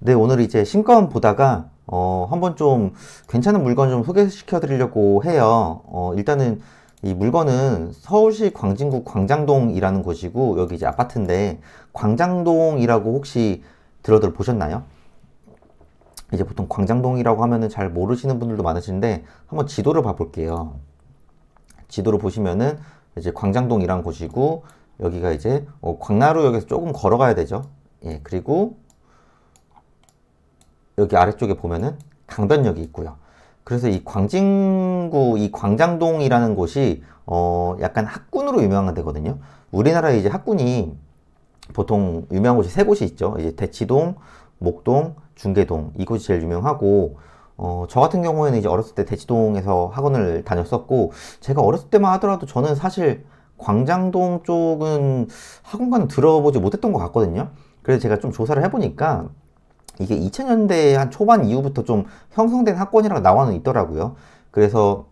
네, 오늘 이제 신권 보다가 한번 좀 괜찮은 물건 좀 소개시켜 드리려고 해요. 일단은 이 물건은 서울시 광진구 광장동이라는 곳이고 여기 이제 아파트인데 광장동이라고 혹시 들어들 보셨나요? 이제 보통 광장동이라고 하면은 잘 모르시는 분들도 많으신데 한번 지도를 봐볼게요. 지도를 보시면은 이제 광장동이란 곳이고 여기가 이제 광나루역에서 조금 걸어가야 되죠. 예, 그리고 여기 아래쪽에 보면은 강변역이 있고요. 그래서 이 광진구 이 광장동이라는 곳이 약간 학군으로 유명한 데거든요. 우리나라에 이제 학군이 보통 유명한 곳이 세 곳이 있죠. 이제 대치동, 목동, 중계동 이곳이 제일 유명하고 저 같은 경우에는 이제 어렸을 때 대치동에서 학원을 다녔었고 제가 어렸을 때만 하더라도 저는 사실 광장동 쪽은 학원과는 들어보지 못했던 것 같거든요. 그래서 제가 좀 조사를 해보니까 이게 2000년대 한 초반 이후부터 좀 형성된 학군이라고 나와는 있더라고요. 그래서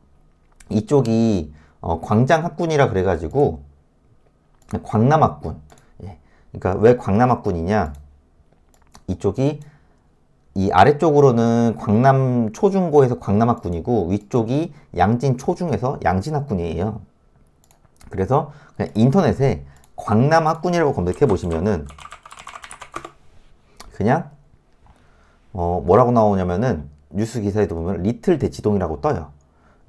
이쪽이 광장학군이라 그래가지고 광남학군. 예. 그러니까 왜 광남학군이냐? 이쪽이 이 아래쪽으로는 광남 초중고에서 광남학군이고 위쪽이 양진 초중에서 양진학군이에요. 그래서 그냥 인터넷에 광남학군이라고 검색해 보시면은 그냥 뭐라고 나오냐면은 뉴스 기사에도 보면 리틀 대치동이라고 떠요.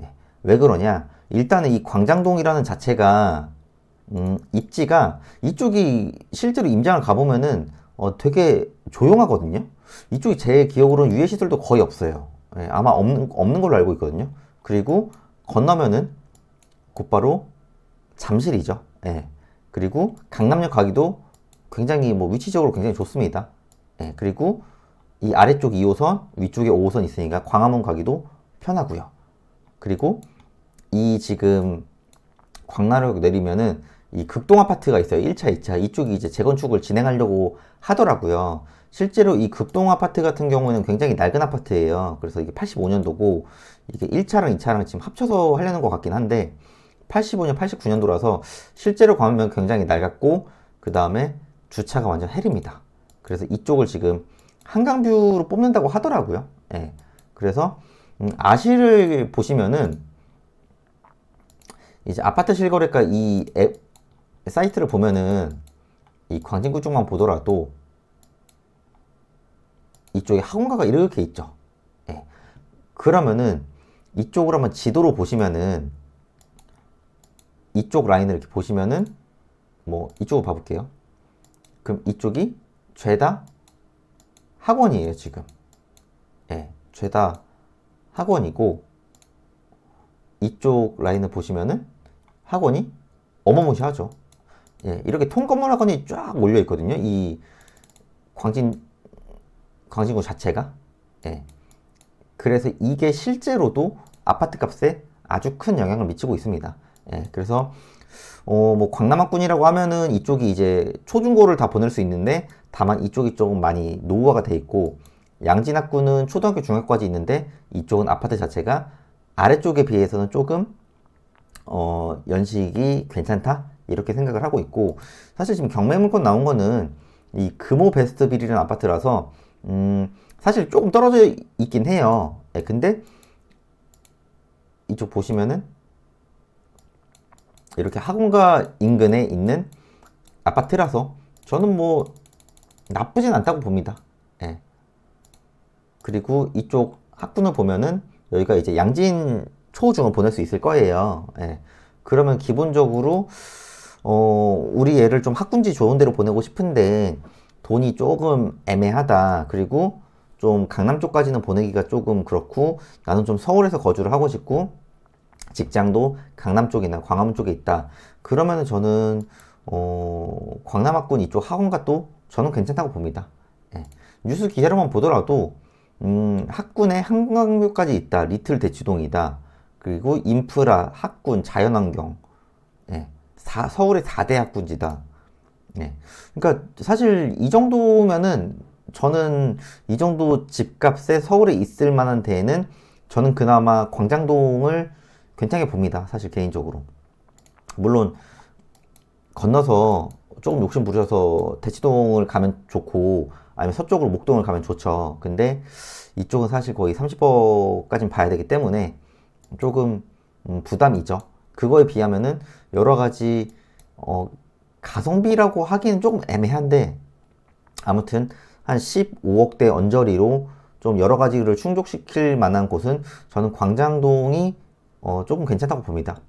예. 왜 그러냐? 일단은 이 광장동이라는 자체가 입지가 이쪽이 실제로 임장을 가보면은 되게 조용하거든요. 이쪽이 제 기억으로는 유해 시설도 거의 없어요. 예, 아마 없는 걸로 알고 있거든요. 그리고 건너면은 곧바로 잠실이죠. 예. 그리고 강남역 가기도 굉장히 뭐 위치적으로 굉장히 좋습니다. 예. 그리고 이 아래쪽 2호선, 위쪽에 5호선 있으니까 광화문 가기도 편하고요. 그리고 이 지금 광나루역 내리면은 이 극동 아파트가 있어요. 1차, 2차. 이쪽이 이제 재건축을 진행하려고 하더라고요. 실제로 이 극동 아파트 같은 경우에는 굉장히 낡은 아파트예요. 그래서 이게 85년도고 이게 1차랑 2차랑 지금 합쳐서 하려는 것 같긴 한데 85년, 89년도라서 실제로 가면 굉장히 낡았고 그 다음에 주차가 완전 헬입니다. 그래서 이쪽을 지금 한강뷰로 뽑는다고 하더라고요. 예. 그래서 아시를 보시면은 이제 아파트 실거래가 이 사이트를 보면은 이 광진구 쪽만 보더라도 이쪽에 학원가가 이렇게 있죠. 예. 그러면은 이쪽으로 한번 지도로 보시면은 이쪽 라인을 이렇게 보시면은 뭐 이쪽으로 봐볼게요. 그럼 이쪽이 죄다 학원이에요, 지금. 예. 죄다 학원이고 이쪽 라인을 보시면은 학원이 어마무시하죠. 예. 이렇게 통건물 학원이 쫙 몰려 있거든요. 이 광진구 자체가. 예. 그래서 이게 실제로도 아파트 값에 아주 큰 영향을 미치고 있습니다. 예. 그래서 뭐 광남학군이라고 하면은 이쪽이 이제 초중고를 다 보낼 수 있는데 다만 이쪽이 조금 많이 노후화가 돼 있고 양진학군은 초등학교 중학교까지 있는데 이쪽은 아파트 자체가 아래쪽에 비해서는 조금 연식이 괜찮다 이렇게 생각을 하고 있고 사실 지금 경매물건 나온 거는 이 금호 베스트빌이라는 아파트라서 사실 조금 떨어져 있긴 해요. 예, 근데 이쪽 보시면은 이렇게 학원가 인근에 있는 아파트라서 저는 뭐 나쁘진 않다고 봅니다. 예. 그리고 이쪽 학군을 보면은 여기가 이제 양진 초중을 보낼 수 있을 거예요. 예. 그러면 기본적으로 우리 애를 좀 학군지 좋은 데로 보내고 싶은데 돈이 조금 애매하다. 그리고 좀 강남 쪽까지는 보내기가 조금 그렇고 나는 좀 서울에서 거주를 하고 싶고 직장도 강남 쪽이나 광화문 쪽에 있다. 그러면은 저는 광남학군 이쪽 학원가 또 저는 괜찮다고 봅니다. 예. 뉴스 기사로만 보더라도 학군에 한강뷰까지 있다. 리틀 대치동이다. 그리고 인프라, 학군, 자연환경. 예. 서울의 4대 학군지다. 예. 그러니까 사실 이 정도면은 저는 이 정도 집값에 서울에 있을 만한 데에는 저는 그나마 광장동을 괜찮게 봅니다. 사실 개인적으로. 물론 건너서 조금 욕심 부려서 대치동을 가면 좋고 아니면 서쪽으로 목동을 가면 좋죠. 근데 이쪽은 사실 거의 30억까지는 봐야 되기 때문에 조금 부담이죠. 그거에 비하면은 여러 가지 가성비라고 하기는 조금 애매한데 아무튼 한 15억대 언저리로 좀 여러 가지를 충족시킬 만한 곳은 저는 광장동이 조금 괜찮다고 봅니다.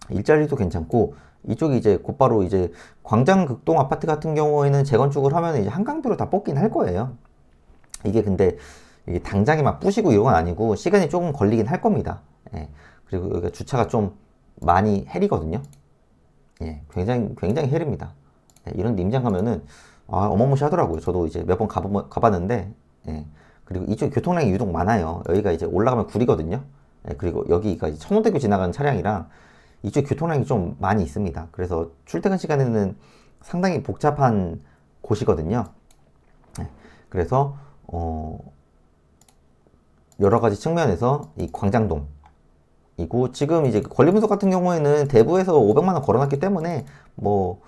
일자리도 괜찮고 이쪽이 이제 곧바로 이제 광장극동 아파트 같은 경우에는 재건축을 하면 이제 한강뷰로 다 뽑긴 할 거예요. 이게 근데 이게 당장에 막 부시고 이런 건 아니고 시간이 조금 걸리긴 할 겁니다. 예. 그리고 여기가 주차가 좀 많이 헬이거든요. 예. 굉장히 헬입니다. 예. 이런 데 임장 가면은 어마무시 하더라고요. 저도 이제 몇 번 가봤는데 예. 그리고 이쪽 교통량이 유독 많아요. 여기가 이제 올라가면 구리거든요. 예. 그리고 여기가 이제 천호대교 지나가는 차량이랑 이쪽 교통량이 좀 많이 있습니다. 그래서 출퇴근 시간에는 상당히 복잡한 곳이거든요. 네. 그래서 여러 가지 측면에서 이 광장동이고 지금 이제 권리분석 같은 경우에는 대부에서 500만 원 걸어놨기 때문에 뭐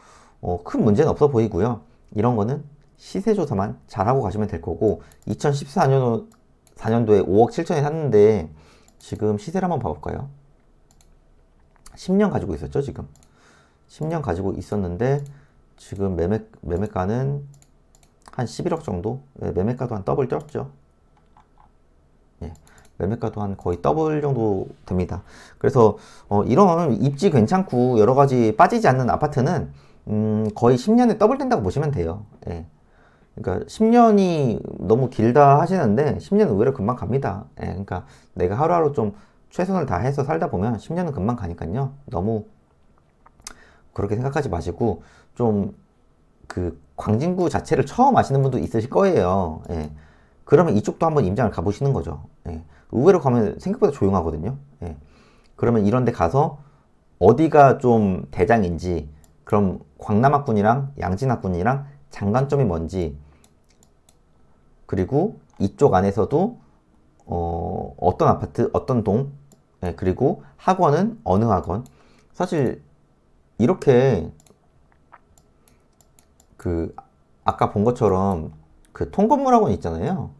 큰 문제는 없어 보이고요. 이런 거는 시세 조사만 잘하고 가시면 될 거고 2014년도에 5억 7천에 샀는데 지금 시세를 한번 봐볼까요? 10년 가지고 있었죠, 지금. 10년 가지고 있었는데, 지금 매매가는 한 11억 정도? 네, 매매가도 한 더블 뛰었죠. 예, 매매가도 한 거의 더블 정도 됩니다. 그래서, 이런 입지 괜찮고, 여러 가지 빠지지 않는 아파트는, 거의 10년에 더블 된다고 보시면 돼요. 예. 그러니까 10년이 너무 길다 하시는데, 10년은 의외로 금방 갑니다. 예, 그러니까 내가 하루하루 좀 최선을 다해서 살다 보면 10년은 금방 가니까요. 너무 그렇게 생각하지 마시고 좀 그 광진구 자체를 처음 아시는 분도 있으실 거예요. 예. 그러면 이쪽도 한번 임장을 가보시는 거죠. 예. 의외로 가면 생각보다 조용하거든요. 예. 그러면 이런 데 가서 어디가 좀 대장인지 그럼 광남학군이랑 양진학군이랑 장단점이 뭔지 그리고 이쪽 안에서도 어떤 아파트, 어떤 동, 네, 그리고 학원은 어느 학원. 사실 이렇게 그 아까 본 것처럼 그 통건물 학원 있잖아요.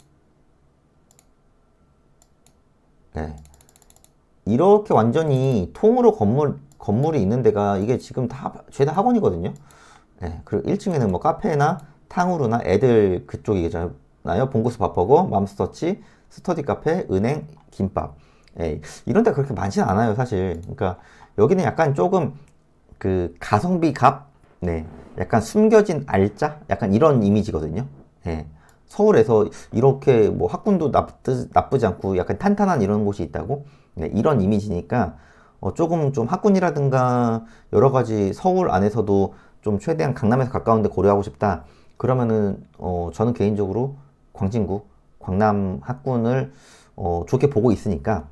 네. 이렇게 완전히 통으로 건물이 있는 데가 이게 지금 다 죄다 학원이거든요. 네. 그리고 1층에는 뭐 카페나 탕후루나 애들 그쪽이잖아요. 봉구스 밥버거, 맘스터치, 스터디 카페, 은행, 김밥. 예, 이런 데 그렇게 많지는 않아요, 사실. 그러니까 여기는 약간 조금 그 가성비 값, 네, 약간 숨겨진 알짜, 약간 이런 이미지거든요. 예, 서울에서 이렇게 뭐 학군도 나쁘지 않고 약간 탄탄한 이런 곳이 있다고, 네, 이런 이미지니까 조금 좀 학군이라든가 여러 가지 서울 안에서도 좀 최대한 강남에서 가까운 데 고려하고 싶다. 그러면은 저는 개인적으로 광진구, 광남 학군을 좋게 보고 있으니까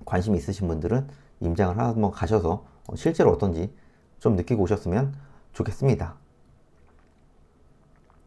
관심 있으신 분들은 임장을 한번 가셔서 실제로 어떤지 좀 느끼고 오셨으면 좋겠습니다.